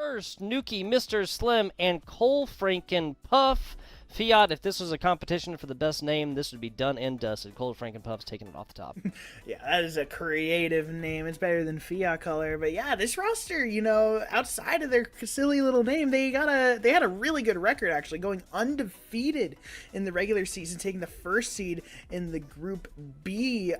First, Nuki, Mr. Slim, and Cole Franken Puff. Fiat, if this was a competition for the best name, this would be done and dusted. Cole Franken Puff's taking it off the top. Yeah, that is a creative name. It's better than Fiat Color. But yeah, this roster, you know, outside of their silly little name, they had a really good record actually, going undefeated in the regular season, taking the first seed in the Group B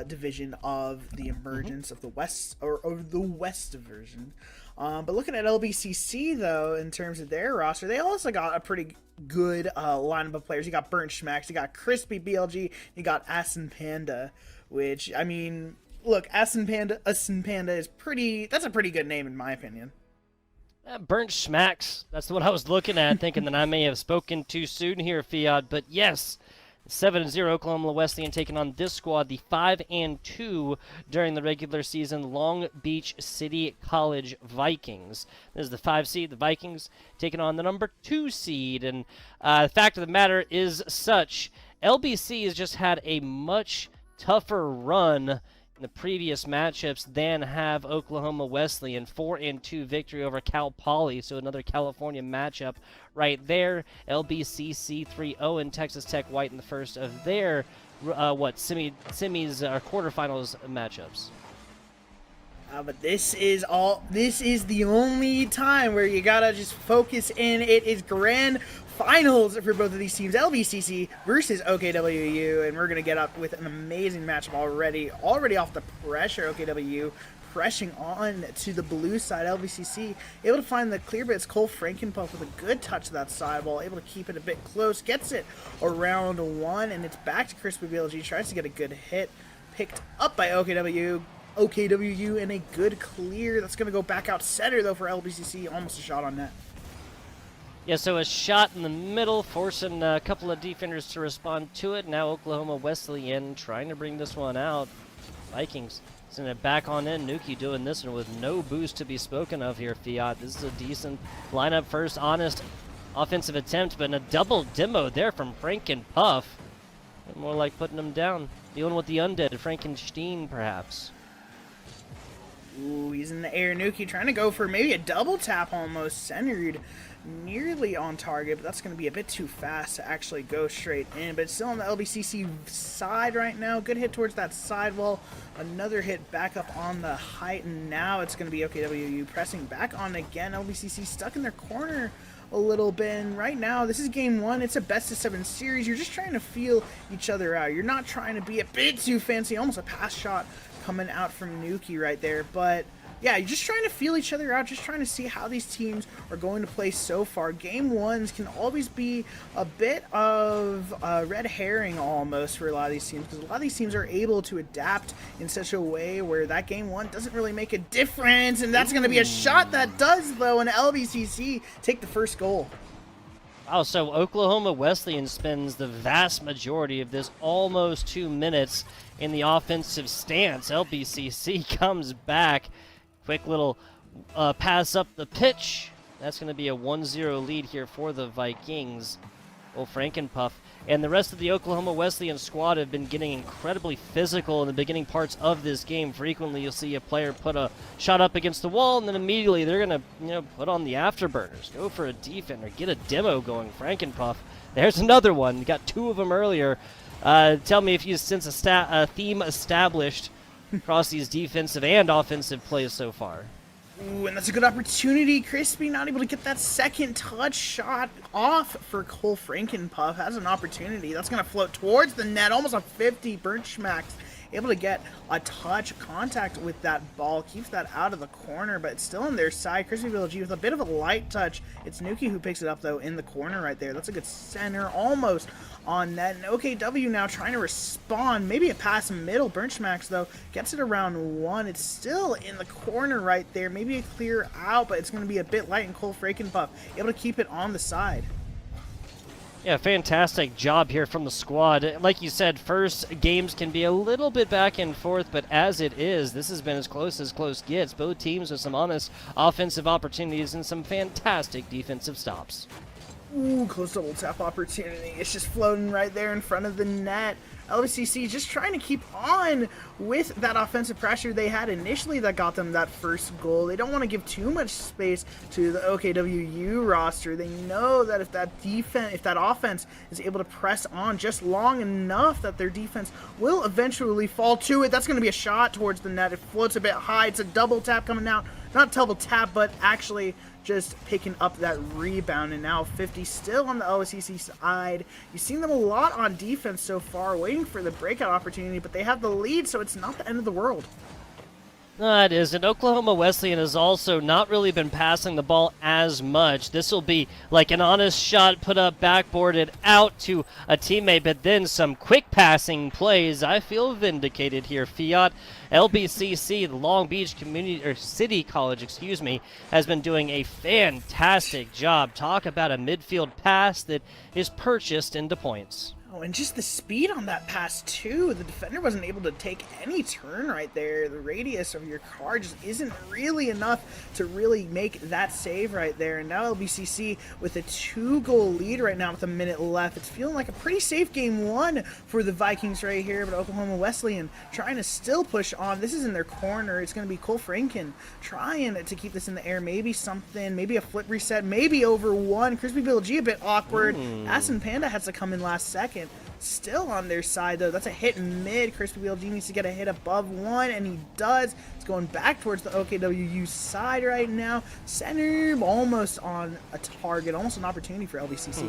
division of the emergence of the West or the West division. But looking at LBCC though, in terms of their roster, they also got a pretty good lineup of players. You got Burnt Schmacks, you got Crispy BLG, you got Asin Panda, which, I mean, look, Asin Panda is that's a pretty good name in my opinion. Burnt Schmacks, that's what I was looking at, thinking that I may have spoken too soon here, Fiat, but yes, 7-0 Oklahoma Wesleyan taking on this squad, the 5-2 during the regular season Long Beach City College Vikings. This is the 5 seed, the Vikings, taking on the number 2 seed. And the fact of the matter is such, LBC has just had a much tougher run in the previous matchups than have Oklahoma Wesleyan. 4-2 victory over Cal Poly, so another California matchup right there. LBCC 3-0 and Texas Tech White in the first of their semis quarterfinals matchups. But this is the only time where you gotta just focus in. It is grand finals for both of these teams, LBCC versus OKWU, and we're gonna get up with an amazing matchup already off the pressure. OKWU pressing on to the blue side. LBCC able to find the clear, but it's Cole Frankenpuff with a good touch of that sideball, able to keep it a bit close, gets it around 1, and it's back to Crispy BLG, tries to get a good hit, picked up by OKWU and a good clear. That's going to go back out center, though, for LBCC. Almost a shot on net. Yeah, so a shot in the middle, forcing a couple of defenders to respond to it. Now Oklahoma Wesleyan trying to bring this one out. Vikings send it back on in. Nuki doing this one with no boost to be spoken of here, Fiat. This is a decent lineup first, honest offensive attempt, but in a double demo there from Franken Puff. More like putting him down. Dealing with the undead, Frankenstein, perhaps. Ooh, he's in the air. Nuki trying to go for maybe a double tap almost, centered nearly on target, but that's going to be a bit too fast to actually go straight in. But it's still on the LBCC side right now. Good hit towards that sidewall. Another hit back up on the height, and now it's going to be OKWU pressing back on again. LBCC stuck in their corner a little bit, and right now this is game 1. It's a best-of-7 series. You're just trying to feel each other out. You're not trying to be a bit too fancy. Almost a pass shot coming out from Nuki right there, but yeah, you're just trying to feel each other out, just trying to see how these teams are going to play so far. Game 1s can always be a bit of a red herring almost for a lot of these teams, because a lot of these teams are able to adapt in such a way where that game 1 doesn't really make a difference, and that's going to be a shot that does, though, and LBCC take the first goal. Wow, so Oklahoma Wesleyan spends the vast majority of this almost 2 minutes in the offensive stance. LBCC comes back. Quick little pass up the pitch. That's going to be a 1-0 lead here for the Vikings. Old Frankenpuff. And the rest of the Oklahoma Wesleyan squad have been getting incredibly physical in the beginning parts of this game. Frequently, you'll see a player put a shot up against the wall, and then immediately they're going to, put on the afterburners, go for a defender, get a demo going. Frankenpuff. There's another one. You got 2 of them earlier. Tell me if you sense a theme established across these defensive and offensive plays so far. Ooh, and that's a good opportunity. Crispy not able to get that second touch shot off for Cole Frankenpuff. Has an opportunity. That's going to float towards the net. Almost a 50. Burnt Schmacks able to get a touch contact with that ball. Keeps that out of the corner, but it's still on their side. Crispy BLG with a bit of a light touch. It's Nuki who picks it up, though, in the corner right there. That's a good center. Almost on net. And OKW now trying to respond. Maybe a pass middle. Burnt Schmacks, though, gets it around 1. It's still in the corner right there. Maybe a clear out, but it's going to be a bit light, and Cole Frankenpuff able to keep it on the side. Yeah, fantastic job here from the squad. Like you said, first games can be a little bit back and forth, but as it is, this has been as close gets. Both teams with some honest offensive opportunities and some fantastic defensive stops. Ooh, close double tap opportunity. It's just floating right there in front of the net. LBCC just trying to keep on with that offensive pressure they had initially that got them that first goal. They don't want to give too much space to the OKWU roster. They know that if that offense is able to press on just long enough, that their defense will eventually fall to it. That's going to be a shot towards the net. It floats a bit high. It's a double tap coming out. Not double tap, but actually just picking up that rebound. And now 50 still on the LBCC side. You've seen them a lot on defense so far, waiting for the breakout opportunity, but they have the lead, so it's not the end of the world. No, it isn't. Oklahoma Wesleyan has also not really been passing the ball as much. This will be like an honest shot put up, backboarded out to a teammate, but then some quick passing plays. I feel vindicated here. Fiat, LBCC, the Long Beach Community or City College, has been doing a fantastic job. Talk about a midfield pass that is purchased into points. Oh, and just the speed on that pass, too. The defender wasn't able to take any turn right there. The radius of your car just isn't really enough to really make that save right there. And now LBCC with a 2-goal lead right now with a minute left. It's feeling like a pretty safe game one for the Vikings right here. But Oklahoma Wesleyan trying to still push on. This is in their corner. It's going to be Cole Franken trying to keep this in the air. Maybe something, maybe a flip reset, maybe over one. Crispy Bill G a bit awkward. Asin Panda has to come in last second. Still on their side, though. That's a hit mid. Crispy BLG needs to get a hit above one, and he does. It's going back towards the OKWU side right now. Center almost on a target, almost an opportunity for LBCC.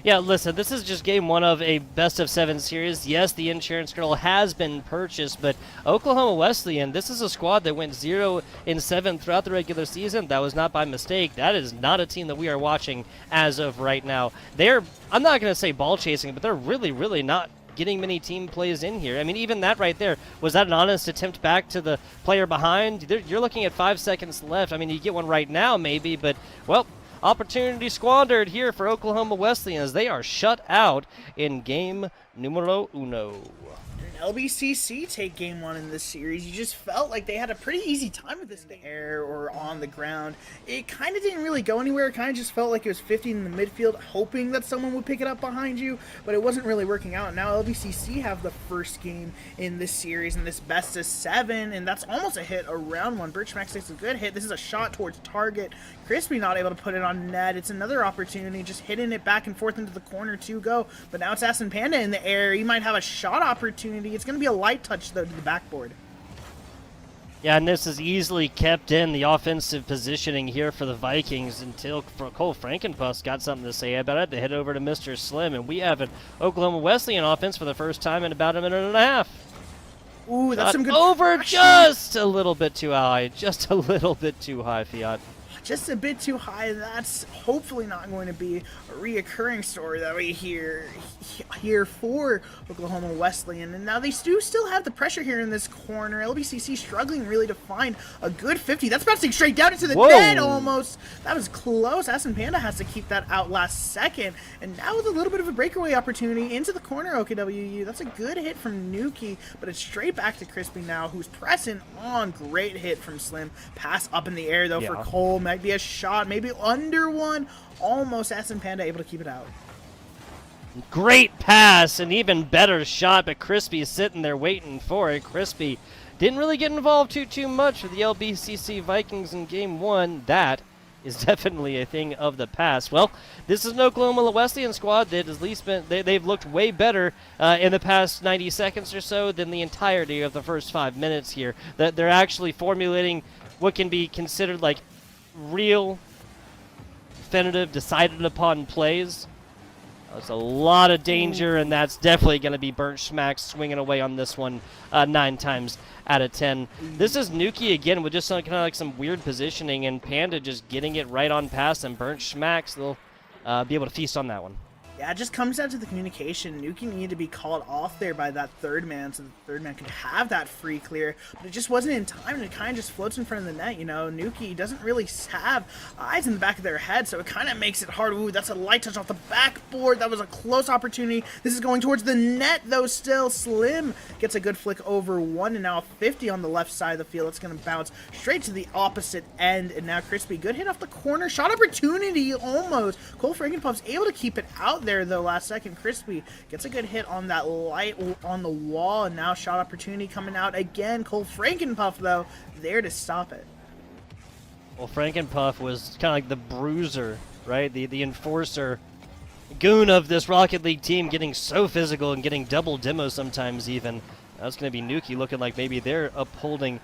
Yeah, listen, this is just game one of a best-of-7 series. Yes, the insurance girl has been purchased, but Oklahoma Wesleyan, this is a squad that went 0-7 throughout the regular season. That was not by mistake. That is not a team that we are watching as of right now. They're, I'm not going to say ball chasing, but they're really, really not getting many team plays in here. I mean, even that right there, was that an honest attempt back to the player behind? You're looking at 5 seconds left. I mean, you get one right now maybe, but, well, opportunity squandered here for Oklahoma Wesleyan as they are shut out in game numero uno. LBCC take game one in this series. You just felt like they had a pretty easy time with this in the air or on the ground. It kind of didn't really go anywhere. It kind of just felt like it was 50 in the midfield, hoping that someone would pick it up behind you, but it wasn't really working out. Now LBCC have the first game in this series in this best of 7, and that's almost a hit around one. Birch Max takes a good hit. This is a shot towards target. Crispy not able to put it on net. It's another opportunity, just hitting it back and forth into the corner to go. But now it's Asin Panda in the air. He might have a shot opportunity. It's going to be a light touch, though, to the backboard. Yeah, and this is easily kept in the offensive positioning here for the Vikings until Cole Frankenfuss got something to say about it. They head over to Mr. Slim, and we have an Oklahoma Wesleyan offense for the first time in about a minute and a half. Ooh, that's some good over pressure. Just a little bit too high. Just a little bit too high, Fiat. Just a bit too high. That's hopefully not going to be a reoccurring story that we hear for Oklahoma Wesleyan. And now they do still have the pressure here in this corner. LBCC struggling really to find a good 50. That's bouncing straight down into the net almost. That was close. Asin Panda has to keep that out last second. And now with a little bit of a breakaway opportunity into the corner, OKWU. That's a good hit from Nuki, but it's straight back to Crispy now, who's pressing on. Great hit from Slim. Pass up in the air, though, for Cole. Might be a shot, maybe under one. Almost Asin Panda able to keep it out. Great pass, an even better shot, but Crispy is sitting there waiting for it. Crispy didn't really get involved too much with the LBCC Vikings in game one. That is definitely a thing of the past. Well, this is an Oklahoma Wesleyan squad that at least they've looked way better in the past 90 seconds or so than the entirety of the first 5 minutes here. That they're actually formulating what can be considered like real, definitive, decided upon plays. There's a lot of danger, and that's definitely going to be Burnt Schmack swinging away on this one 9 times out of 10. This is Nuki again with just kind of like some weird positioning, and Panda just getting it right on past, and Burnt Schmacks, they'll be able to feast on that one. Yeah, it just comes down to the communication. Nuki needed to be called off there by that third man so the third man could have that free clear, but it just wasn't in time, and it kind of just floats in front of the net, you know. Nuki doesn't really have eyes in the back of their head, so it kind of makes it hard. Ooh, that's a light touch off the backboard. That was a close opportunity. This is going towards the net, though, still. Slim gets a good flick over one, and now 50 on the left side of the field. It's going to bounce straight to the opposite end, and now Crispy, good hit off the corner. Shot opportunity, almost. Cole Frankenpuff's able to keep it out there, though, last second. Crispy gets a good hit on that light on the wall, and now shot opportunity coming out again. Cole Frankenpuff, though, there to stop it. Well, Frankenpuff was kind of like the bruiser, right? The enforcer, goon of this Rocket League team, getting so physical and getting double demo sometimes even. That's going to be Nuki looking like maybe they're upholding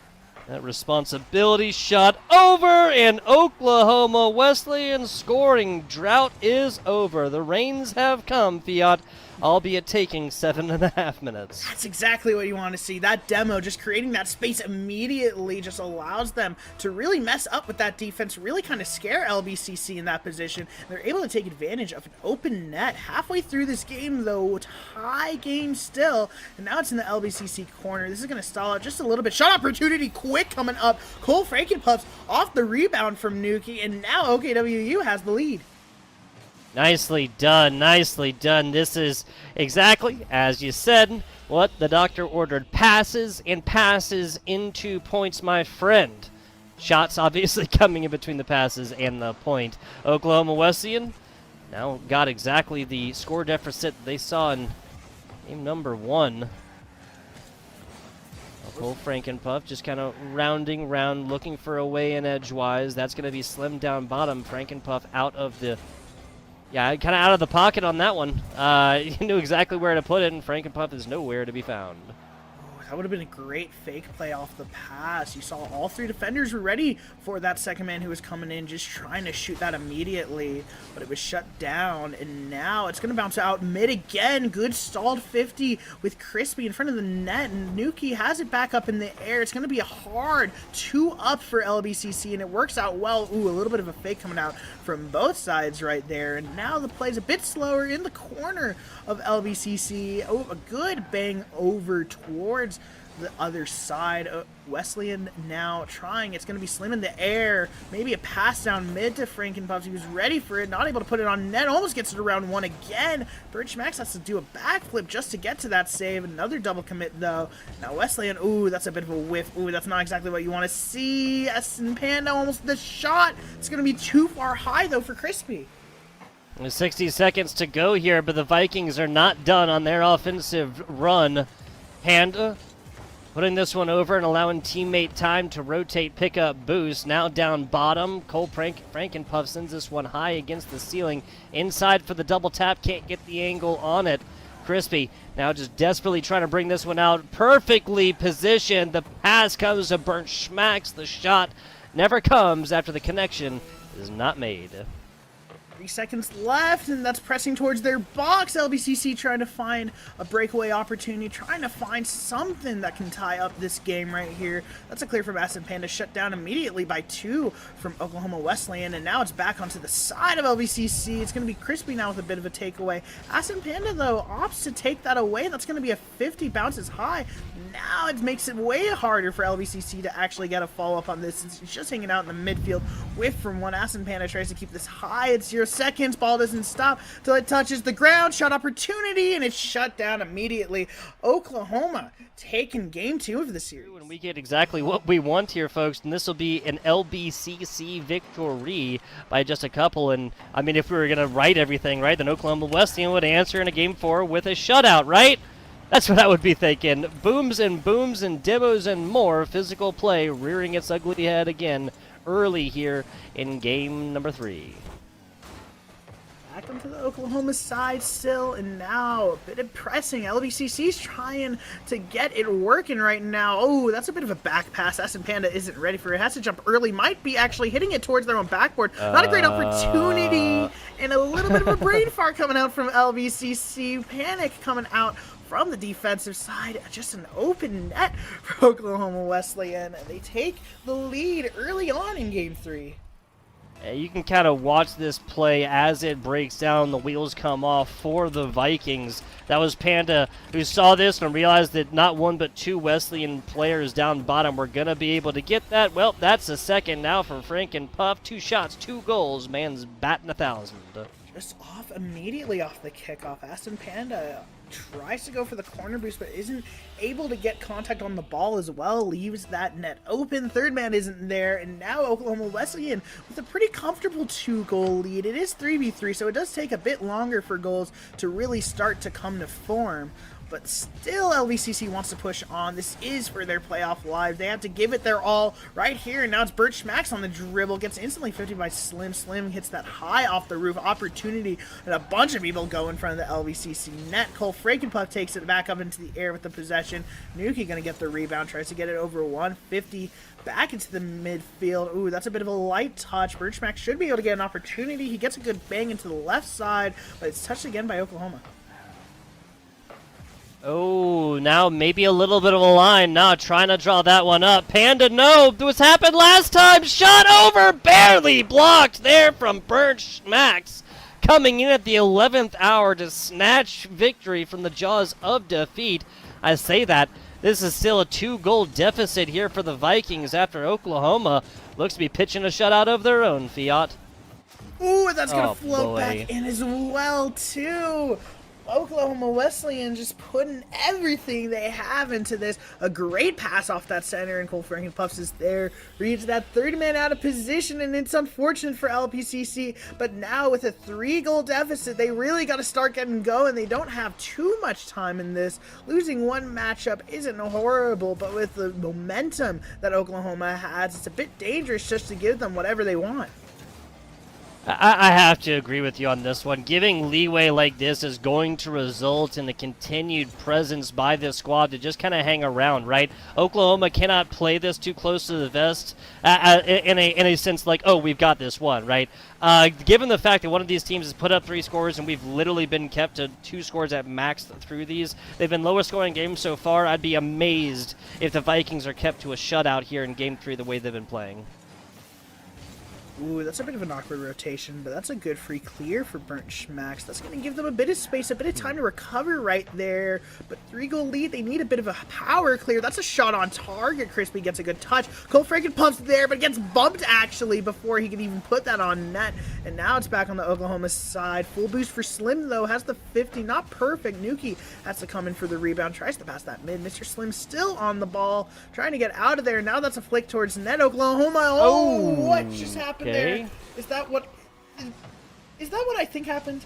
that responsibility. Shot over, and Oklahoma Wesleyan scoring drought is over. The rains have come, Fiat, albeit taking 7.5 minutes. That's exactly what you want to see. That demo, just creating that space immediately, just allows them to really mess up with that defense, really kind of scare LBCC in that position. They're able to take advantage of an open net. Halfway through this game, though, tie game still, and now it's in the LBCC corner. This is going to stall out just a little bit. Shot opportunity quick coming up. Cole Frankenpuffs off the rebound from Nuki, and now OKWU has the lead. Nicely done, nicely done. This is exactly, as you said, what the doctor ordered. Passes and passes into points, my friend. Shots obviously coming in between the passes and the point. Oklahoma Wesleyan now got exactly the score deficit they saw in game number 1. Cole Frankenpuff just kind of rounding round, looking for a way in edgewise. That's going to be Slim down bottom. Frankenpuff out of the... Yeah, kind of out of the pocket on that one. He knew exactly where to put it, and Frankenpuff is nowhere to be found. That would have been a great fake play off the pass. You saw all three defenders were ready for that second man who was coming in, just trying to shoot that immediately, but it was shut down, and now it's going to bounce out mid again. Good stalled 50 with Crispy in front of the net, and Nuki has it back up in the air. It's going to be a hard 2-up for LBCC, and it works out well. Ooh, a little bit of a fake coming out from both sides right there, and now the play's a bit slower in the corner of LBCC. Oh, a good bang over towards the other side. Wesleyan now trying. It's going to be Slim in the air. Maybe a pass down mid to Frankenpuffs. He was ready for it. Not able to put it on net. Almost gets it around one again. Birch Max has to do a backflip just to get to that save. Another double commit, though. Now Wesleyan, ooh, that's a bit of a whiff. Ooh, that's not exactly what you want to see. and Panda almost the shot. It's going to be too far high, though, for Crispy. There's 60 seconds to go here, but the Vikings are not done on their offensive run. Panda putting this one over and allowing teammate time to rotate, pick up, boost. Now down bottom. Cole Frankenpuff sends this one high against the ceiling. Inside for the double tap. Can't get the angle on it. Crispy now just desperately trying to bring this one out. Perfectly positioned. The pass comes to Burnt Schmacks. The shot never comes after the connection is not made. 3 seconds left, and that's pressing towards their box. LBCC trying to find a breakaway opportunity, trying to find something that can tie up this game right here. That's a clear from Acid Panda, shut down immediately by 2 from Oklahoma Wesleyan, and now it's back onto the side of LBCC. It's going to be Crispy now with a bit of a takeaway. Acid Panda, though, opts to take that away. That's going to be a 50, bounces high. Now it makes it way harder for LBCC to actually get a follow-up on this. It's just hanging out in the midfield. Whiff from one. Acid Panda tries to keep this high. It's 0 seconds. Ball doesn't stop till it touches the ground. Shot opportunity, and it's shut down immediately. Oklahoma taking game 2 of the series. And we get exactly what we want here, folks, and this will be an LBCC victory by just a couple. And I mean, if we were going to write everything right, then Oklahoma Wesleyan would answer in a game 4 with a shutout, right? That's what I would be thinking. Booms and demos and more. Physical play rearing its ugly head again early here in game number 3. Back onto the Oklahoma side still, and now a bit of pressing. LBCC's trying to get it working right now. Oh, that's a bit of a back pass. Acid Panda isn't ready for it. Has to jump early. Might be actually hitting it towards their own backboard. Not a great opportunity, and a little bit of a brain fart coming out from LBCC. Panic coming out from the defensive side. Just an open net for Oklahoma Wesleyan, and they take the lead early on in game 3. You can kind of watch this play as it breaks down. The wheels come off for the Vikings. That was Panda who saw this and realized that not one but two Wesleyan players down bottom were going to be able to get that. Well, that's a second now for Frank and Puff. 2 shots, 2 goals. Man's batting 1,000. Just off immediately off the kickoff. Aston Panda tries to go for the corner boost, but isn't able to get contact on the ball as well. Leaves that net open. Third man isn't there, and now Oklahoma Wesleyan with a pretty comfortable 2-goal lead. It is 3v3, so it does take a bit longer for goals to really start to come to form. But still, LBCC wants to push on. This is for their playoff lives. They have to give it their all right here. And now it's Bert Schmacks on the dribble. Gets instantly 50 by Slim. Slim hits that high off the roof. Opportunity. And a bunch of people go in front of the LBCC net. Cole Frankenpuff takes it back up into the air with the possession. Nuki going to get the rebound. Tries to get it over 150. Back into the midfield. Ooh, that's a bit of a light touch. Bert Schmacks should be able to get an opportunity. He gets a good bang into the left side. But it's touched again by Oklahoma. Oh, now maybe a little bit of a line. Now trying to draw that one up. Panda, no. What's happened last time? Shot over. Barely blocked there from Bernd Schmacks. Coming in at the 11th hour to snatch victory from the jaws of defeat. I say that. This is still a 2-goal deficit here for the Vikings after Oklahoma looks to be pitching a shutout of their own, Fiat. Ooh, that's going to float boy. back in as well, too. Oklahoma Wesleyan just putting everything they have into this. A great pass off that center, and Cole Frankenpuffs is there. Reads that third man out of position, and it's unfortunate for LPCC. But now with a 3-goal deficit, they really got to start getting going. They don't have too much time in this. Losing one matchup isn't horrible, but with the momentum that Oklahoma has, it's a bit dangerous just to give them whatever they want. I have to agree with you on this one. Giving leeway like this is going to result in the continued presence by this squad to just kind of hang around, right? Oklahoma cannot play this too close to the vest in a sense like, oh, we've got this one, right? Given the fact that one of these teams has put up 3 scores and we've literally been kept to 2 scores at max through these, they've been lowest scoring games so far. I'd be amazed if the Vikings are kept to a shutout here in Game 3 the way they've been playing. Ooh, that's a bit of an awkward rotation, but that's a good free clear for Bernd Schmacks. That's going to give them a bit of space, a bit of time to recover right there. But 3-goal lead, they need a bit of a power clear. That's a shot on target. Crispy gets a good touch. Cole Frankenpuff's there, but gets bumped actually before he can even put that on net. And now it's back on the Oklahoma side. Full boost for Slim, though. Has the 50. Not perfect. Nuki has to come in for the rebound. Tries to pass that mid. Mr. Slim still on the ball. Trying to get out of there. Now that's a flick towards net. Oklahoma. Oh, what just happened? Okay. There. Is that what I think happened?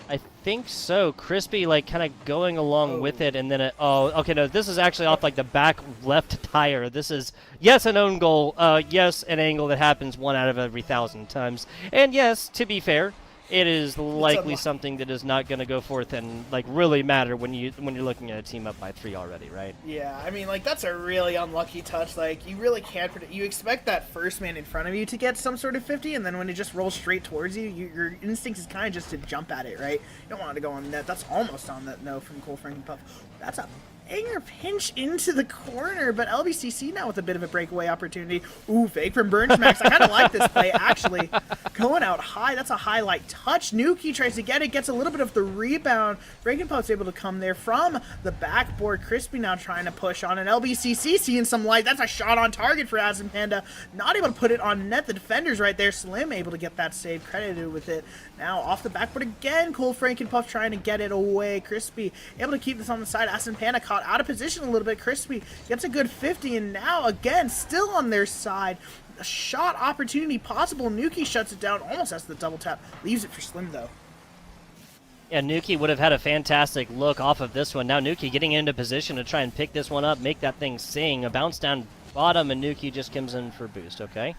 I think so. Crispy, like, kind of going along with it, and then it... Oh, okay, no, this is actually off, like, the back left tire. This is, yes, an own goal. Yes, an angle that happens 1 out of every 1,000 times. And yes, to be fair, it is likely something that is not going to go forth and, like, really matter when you're looking at a team up by 3 already, right? Yeah, I mean, like, that's a really unlucky touch. Like, you really can't predict. You expect that first man in front of you to get some sort of 50, and then when it just rolls straight towards you, your instinct is kind of just to jump at it, right? You don't want it to go on net. That's almost on that, no, from Cole Frankenpuff. That's a banger pinch into the corner, but LBCC now with a bit of a breakaway opportunity. Ooh, fake from Bernd Schmacks. I kind of like this play, actually. Going out high. That's a highlight touch. Nuki tries to get it, gets a little bit of the rebound. Frankenpuff's able to come there from the backboard. Crispy now trying to push on, and LBCC seeing some light. That's a shot on target for Aston Panda. Not able to put it on net. The defender's right there. Slim able to get that save, credited with it. Now off the backboard again. Cole Frankenpuff trying to get it away. Crispy able to keep this on the side. Aston Panda caught out of position a little bit. Crispy gets a good 50, and now again still on their side. A shot opportunity possible. Nuki shuts it down, almost has the double tap. Leaves it for Slim though. Yeah, Nuki would have had a fantastic look off of this one. Now Nuki getting into position to try and pick this one up, make that thing sing. A bounce down bottom, and Nuki just comes in for boost, okay?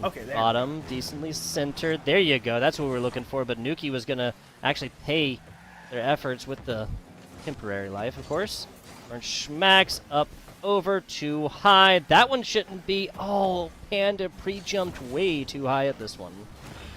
Okay, there. Bottom, decently centered. There you go. That's what we were looking for, but Nuki was going to actually pay their efforts with the temporary life, of course. Bernd Schmacks up over too high. That one shouldn't be. Oh, Panda pre-jumped way too high at this one.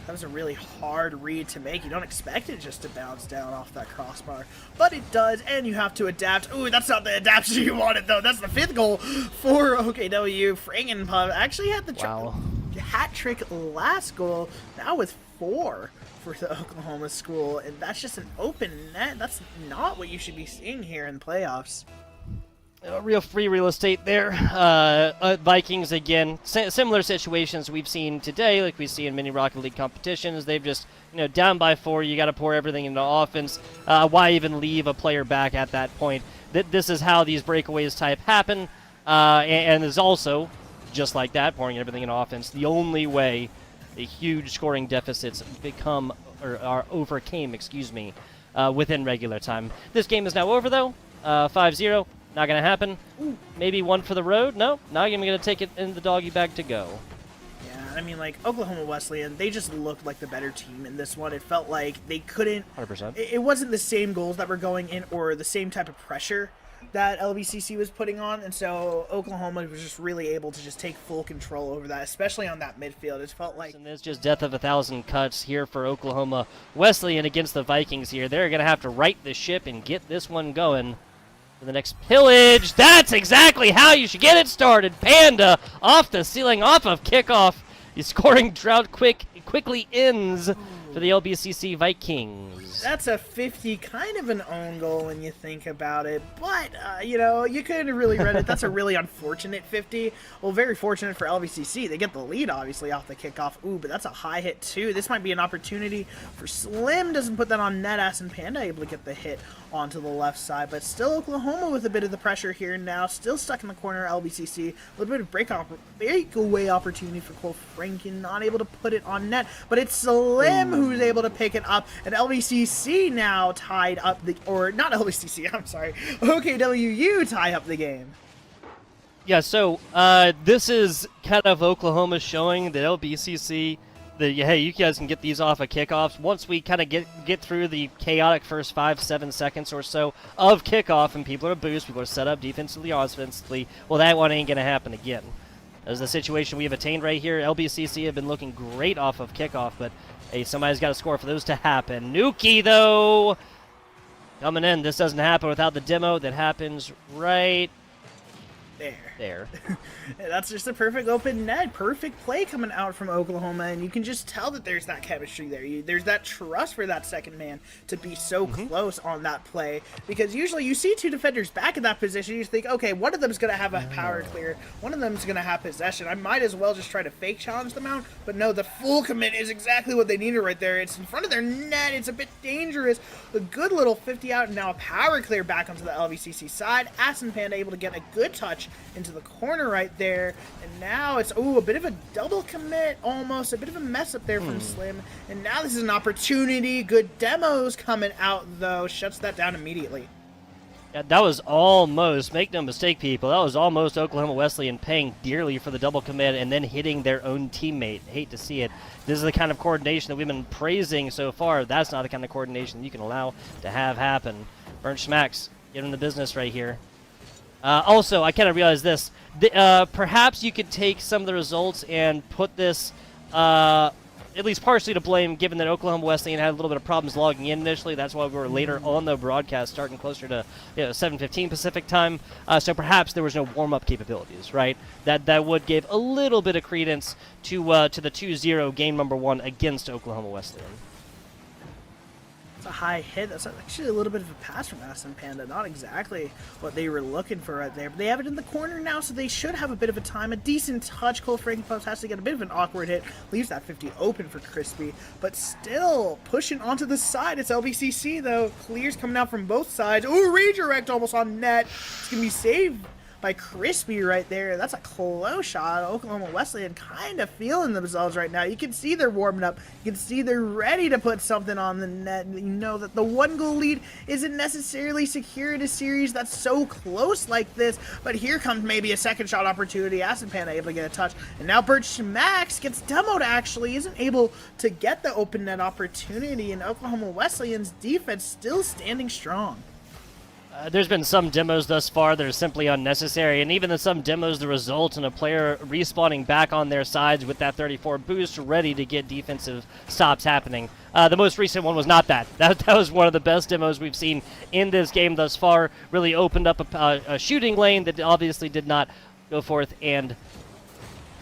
That was a really hard read to make. You don't expect it just to bounce down off that crossbar, but it does, and you have to adapt. Ooh, that's not the adaptation you wanted, though. That's the 5th goal for OKWU. Frankenpup actually had the hat trick last goal, now with 4 for the Oklahoma school, and that's just an open net. That's not what you should be seeing here in the playoffs. Real free real estate there. Vikings, again, similar situations we've seen today, like we see in many Rocket League competitions. They've just, down by 4, you got to pour everything into offense. Why even leave a player back at that point? This is how these breakaways type happen, and is also, just like that, pouring everything into offense, the only way the huge scoring deficits become, or are overcame, within regular time. This game is now over, though. 5-0. Not going to happen. Ooh. Maybe one for the road? No, not even going to take it in the doggy bag to go. Yeah, I mean, like, Oklahoma Wesleyan, they just looked like the better team in this one. It felt like they couldn't... 100%. It wasn't the same goals that were going in or the same type of pressure that LBCC was putting on, and so Oklahoma was just really able to just take full control over that, especially on that midfield. It felt like... And there's just death of 1,000 cuts here for Oklahoma Wesleyan against the Vikings here. They're going to have to right the ship and get this one going. The next pillage. That's exactly how you should get it started. Panda off the ceiling, off of kickoff. The scoring drought quickly ends for the LBCC Vikings. That's a 50, kind of an own goal when you think about it. But, you could have really read it. That's a really unfortunate 50. Well, very fortunate for LBCC. They get the lead, obviously, off the kickoff. Ooh, but that's a high hit, too. This might be an opportunity for Slim. Doesn't put that on net. Ass and Panda able to get the hit onto the left side. But still Oklahoma with a bit of the pressure here now. Still stuck in the corner, LBCC. A little bit of breakaway opportunity for Cole Franken. Not able to put it on net. But it's Slim who's able to pick it up. And LBCC now tied up the, or not LBCC, I'm sorry, OKWU tie up the game. Yeah, so this is kind of Oklahoma showing that LBCC, hey, you guys can get these off of kickoffs. Once we kind of get through the chaotic first 5-7 seconds or so of kickoff and people are boost, people are set up defensively, offensively, well, that one ain't going to happen again. That's the situation we have attained right here. LBCC have been looking great off of kickoff, but hey, somebody's got to score for those to happen. Nuki, though, coming in. This doesn't happen without the demo that happens right there. That's just a perfect open net. Perfect play coming out from Oklahoma, and you can just tell that there's that chemistry there. There's that trust for that second man to be so close on that play, because usually you see 2 defenders back in that position, you think, okay, one of them's going to have a power clear, one of them's going to have possession. I might as well just try to fake challenge them out, but no, the full commit is exactly what they needed right there. It's in front of their net. It's a bit dangerous. A good little 50 out, and now a power clear back onto the LBCC side. Ass and Panda able to get a good touch into the corner right there, and now it's a bit of a double commit, almost a bit of a mess up there from Slim, and now this is an opportunity. Good demos coming out, though, shuts that down immediately. Yeah, that was almost, make no mistake, people, that was almost Oklahoma Wesleyan paying dearly for the double commit and then hitting their own teammate. Hate to see it. This is the kind of coordination that we've been praising so far. That's not the kind of coordination you can allow to have happen. Burnt Schmacks getting the business right here. Also, I kind of realized this. Perhaps you could take some of the results and put this at least partially to blame, given that Oklahoma Wesleyan had a little bit of problems logging in initially. That's why we were later on the broadcast, starting closer to 7:15 Pacific time. So perhaps there was no warm-up capabilities, right? That would give a little bit of credence to the 2-0 game number 1 against Oklahoma Wesleyan. A high hit. That's actually a little bit of a pass from Ass and Panda. Not exactly what they were looking for right there, but they have it in the corner now, so they should have a bit of a time. A decent touch. Cole Frankenpups has to get a bit of an awkward hit. Leaves that 50 open for Crispy, but still pushing onto the side. It's LBCC, though. Clears coming out from both sides. Ooh, redirect almost on net. It's going to be saved by Crispy right there. That's a close shot. Oklahoma Wesleyan kind of feeling themselves right now. You can see they're warming up. You can see they're ready to put something on the net. You know that the 1-goal lead isn't necessarily secure in a series that's so close like this, but here comes maybe a second shot opportunity. Acid Panda able to get a touch, and now Birch Max gets demoed, actually isn't able to get the open net opportunity, and Oklahoma Wesleyan's defense still standing strong. There's been some demos thus far that are simply unnecessary, and even in some demos the result in a player respawning back on their sides with that 34 boost ready to get defensive stops happening. The most recent one was not that. That was one of the best demos we've seen in this game thus far. Really opened up a shooting lane that obviously did not go forth and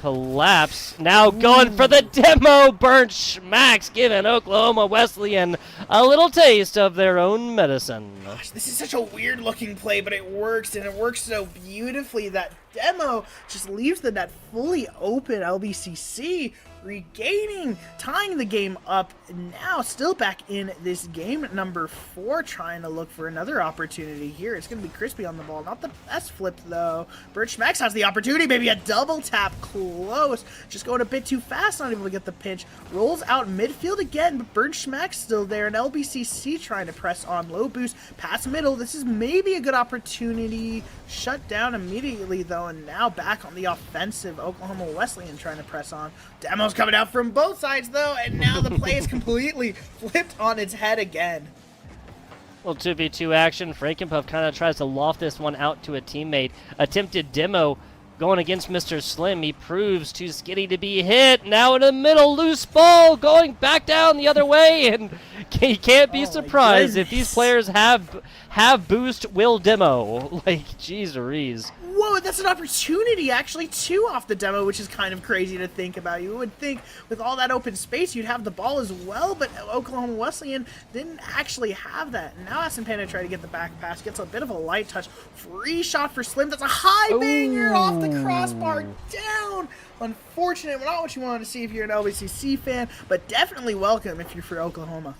collapse. Now going for the demo. Burnt Schmacks giving Oklahoma Wesleyan a little taste of their own medicine. Gosh, this is such a weird looking play, but it works, and it works so beautifully. That demo just leaves the net fully open. LBCC regaining, tying the game up, now still back in this game number 4, trying to look for another opportunity here. It's going to be Crispy on the ball. Not the best flip, though. Birch Max has the opportunity, maybe a double tap, close. Just going a bit too fast, not able to get the pinch. Rolls out midfield again, but Birch Max still there, and LBCC trying to press on. Low boost, pass middle. This is maybe a good opportunity. Shut down immediately, though, and now back on the offensive. Oklahoma Wesleyan trying to press on. Demo's coming out from both sides, though, and now the play is completely flipped on its head again. Well, 2v2 action. Frankenpuff kind of tries to loft this one out to a teammate. Attempted demo going against Mr. Slim. He proves too skinny to be hit. Now in the middle, loose ball going back down the other way, and he can't be surprised if these players have boost will demo. Like, jeez Louise. Whoa, that's an opportunity, actually, too, off the demo, which is kind of crazy to think about. You would think with all that open space, you'd have the ball as well, but Oklahoma Wesleyan didn't actually have that. Now Aston Panda try to get the back pass, gets a bit of a light touch. Free shot for Slim. That's a high banger off the crossbar, down. Unfortunate, not what you wanted to see if you're an LBCC fan, but definitely welcome if you're for Oklahoma.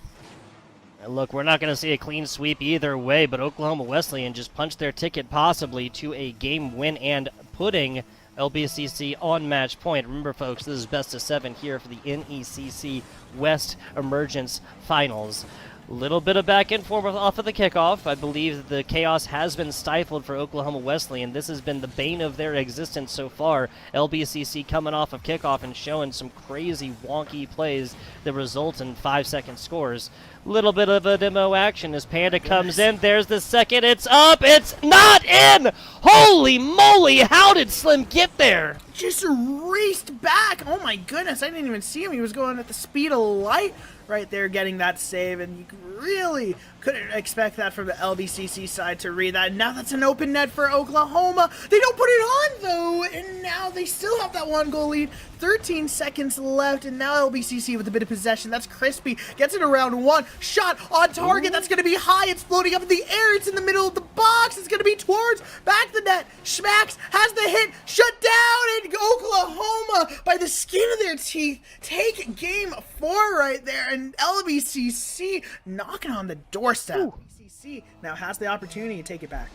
Look, we're not going to see a clean sweep either way, but Oklahoma Wesleyan just punched their ticket possibly to a game win and putting LBCC on match point. Remember, folks, this is best of 7 here for the NECC West Emergence Finals. Little bit of back and forth off of the kickoff. I believe that the chaos has been stifled for Oklahoma Wesleyan. This has been the bane of their existence so far. LBCC coming off of kickoff and showing some crazy wonky plays that result in 5-second scores. Little bit of a demo action as Panda comes in. There's the second. It's up. It's not in. Holy moly. How did Slim get there? Just raced back. Oh my goodness. I didn't even see him. He was going at the speed of light right there, getting that save. And you really couldn't expect that from the LBCC side to read that. Now that's an open net for Oklahoma. They don't put it on, though. And now they still have that 1-goal lead. 13 seconds left, and now LBCC with a bit of possession. That's Crispy. Gets it around 1. Shot on target. That's going to be high. It's floating up in the air. It's in the middle of the box. It's going to be towards back the net. Schmacks has the hit. Shut down, and Oklahoma, by the skin of their teeth, take game 4 right there. And LBCC knocking on the doorstep. LBCC now has the opportunity to take it back.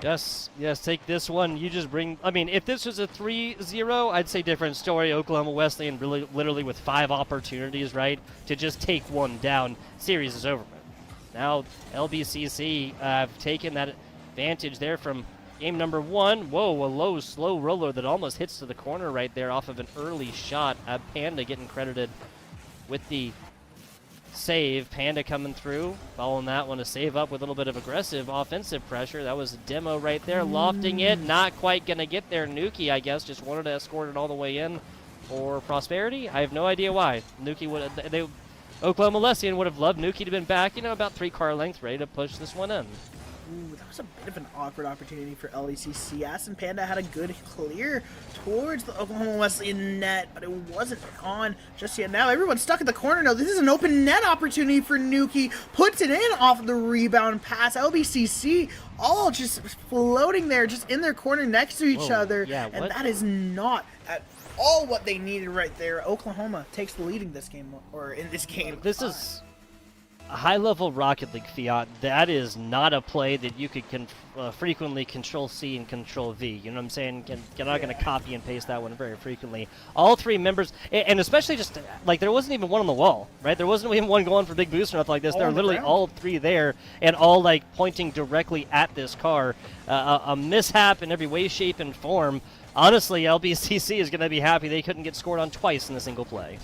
Yes, take this one. You just bring... I mean, if this was a 3-0, I'd say different story. Oklahoma Wesleyan really, literally with 5 opportunities, right, to just take one down. Series is over. Now, LBCC have taken that advantage there from game number 1. Whoa, a low, slow roller that almost hits to the corner right there off of an early shot. Panda getting credited with the save. Panda coming through, following that one, a save up with a little bit of aggressive offensive pressure. That was a demo right there, lofting it, not quite gonna get there. Nuki, I guess, just wanted to escort it all the way in for Prosperity. I have no idea why. Nuki would, Oklahoma Wesleyan would have loved Nuki to have been back, you know, about 3 car lengths, ready to push this one in. Ooh, that was a bit of an awkward opportunity for LBCC. Aston Panda had a good clear towards the Oklahoma Wesleyan net, but it wasn't on just yet. Now everyone's stuck in the corner. No, this is an open net opportunity for Nuki. Puts it in off of the rebound pass. LBCC all just floating there, just in their corner next to each other. Yeah, and that is not at all what they needed right there. Oklahoma takes the lead in this game, or in this game. This is a high-level Rocket League, Fiat. That is not a play that you could frequently Control-C and Control-V. You know what I'm saying? You're not going to copy and paste that one very frequently. All 3 members, and especially just, like, there wasn't even one on the wall, right? There wasn't even one going for big boost or nothing like this. There were literally all 3 there, and all, like, pointing directly at this car. A mishap in every way, shape, and form. Honestly, LBCC is going to be happy they couldn't get scored on twice in a single play.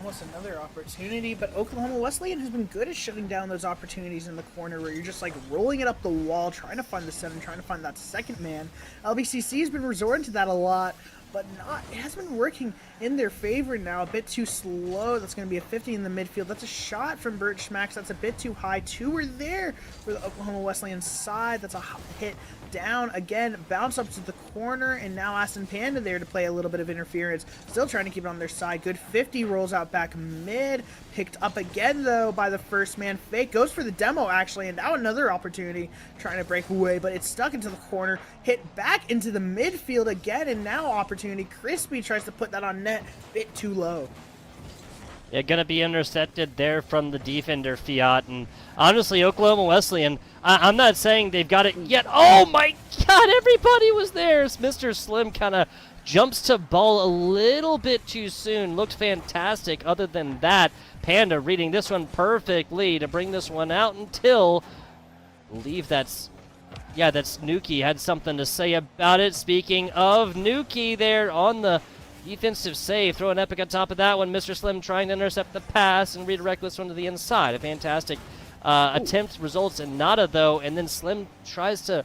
almost another opportunity, but Oklahoma Wesleyan has been good at shutting down those opportunities in the corner where you're just like rolling it up the wall, trying to find the center, trying to find that second man. LBCC has been resorting to that a lot, but it hasn't been working in their favor now. A bit too slow. That's going to be a 50 in the midfield. That's a shot from Bert Schmacks. That's a bit too high. Two were there for the Oklahoma Wesleyan side. That's a hit down. Again, bounce up to the corner, and now Aston Panda there to play a little bit of interference. Still trying to keep it on their side. Good 50, rolls out back mid. Picked up again, though, by the first man. Fake goes for the demo, actually, and now another opportunity trying to break away, but it's stuck into the corner. Hit back into the midfield again, and now opportunity. Crispy tries to put that on net, bit too low. Yeah, gonna be intercepted there from the defender, Fiat, and honestly, Oklahoma Wesleyan, I'm not saying they've got it yet. Oh my God, everybody was there. Mr. Slim kind of jumps to ball a little bit too soon. Looked fantastic. Other than that, Panda reading this one perfectly to bring this one out until, I believe that's Nuki had something to say about it. Speaking of Nuki there on the defensive save, throw an epic on top of that one. Mr. Slim trying to intercept the pass and redirect this one to the inside. A fantastic attempt, results in nada though, and then Slim tries to,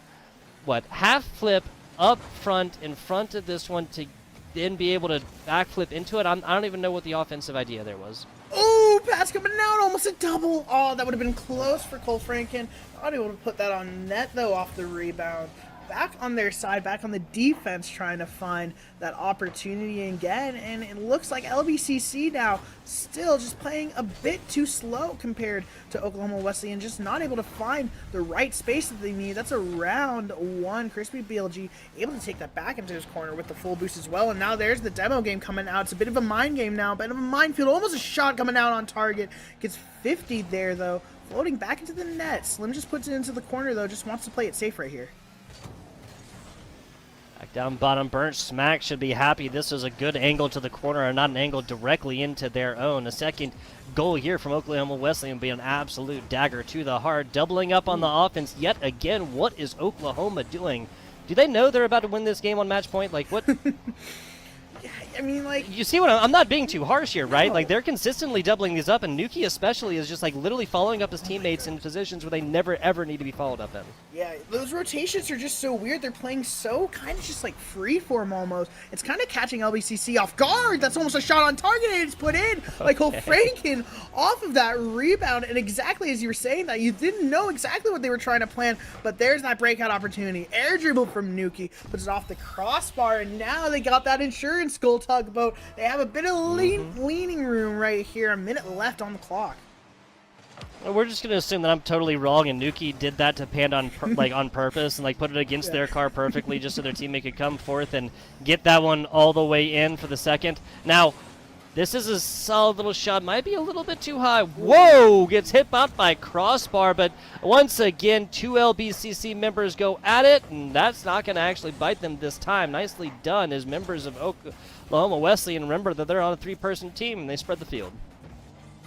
half flip up front in front of this one to then be able to backflip into it. I don't even know what the offensive idea there was. Oh, pass coming out, almost a double. Oh, that would have been close for Cole Franken. Not able to put that on net, though, off the rebound. Back on their side, back on the defense, trying to find that opportunity again, and it looks like LBCC now still just playing a bit too slow compared to Oklahoma Wesleyan, just not able to find the right space that they need. That's a round one. Crispy BLG able to take that back into his corner with the full boost as well, and now there's the demo game coming out. It's a bit of a mind game now, a bit of a minefield, almost a shot coming out on target. Gets 50 there, though, floating back into the net. Slim just puts it into the corner, though, just wants to play it safe right here. Back down bottom, Burnt Smack should be happy. This is a good angle to the corner and not an angle directly into their own. A second goal here from Oklahoma Wesleyan will be an absolute dagger to the heart. Doubling up on the offense yet again. What is Oklahoma doing? Do they know they're about to win this game on match point? Like, what? I mean, like... You see what I'm not being too harsh here, right? No. Like, they're consistently doubling these up, and Nuki especially is just, like, literally following up his teammates in positions where they never, ever need to be followed up in. Yeah, those rotations are just so weird. They're playing so kind of just, like, freeform almost. It's kind of catching LBCC off guard. That's almost a shot on target, and it's put in. Like, Cole Franken off of that rebound, and exactly as you were saying that, you didn't know exactly what they were trying to plan, but there's that breakout opportunity. Air dribble from Nuki, puts it off the crossbar, and now they got that insurance goal. Tugboat. They have a bit of leaning room right here. A minute left on the clock. Well, we're just gonna assume that I'm totally wrong, and Nuki did that to Panda on purpose and like put it against their car perfectly, just so their teammate could come forth and get that one all the way in for the second. Now, this is a solid little shot. Might be a little bit too high. Whoa! Gets hit out by crossbar, but once again, two LBCC members go at it, and that's not going to actually bite them this time. Nicely done as members of Oklahoma Wesleyan. Remember that they're on a three-person team, and they spread the field.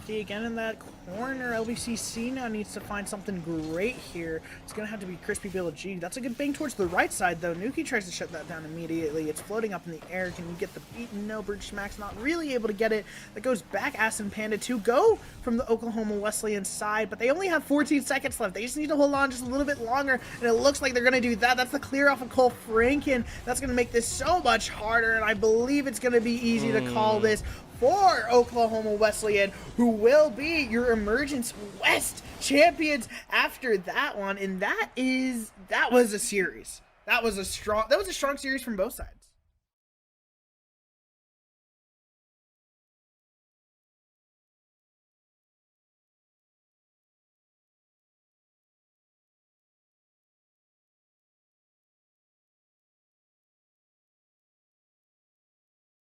See, again in that corner, LBCC now needs to find something great here. It's going to have to be Crispy BLG. That's a good bang towards the right side, though. Nuki tries to shut that down immediately. It's floating up in the air. Can you get the beat? No, Bird Schmack's not really able to get it. That goes back, Aston Panda to go from the Oklahoma Wesleyan side, but they only have 14 seconds left. They just need to hold on just a little bit longer, and it looks like they're going to do that. That's the clear off of Cole Franken. That's going to make this so much harder, and I believe it's going to be easy to call this for Oklahoma Wesleyan, who will be your Emergence West champions after that one. And that was a series. That was a strong series from both sides.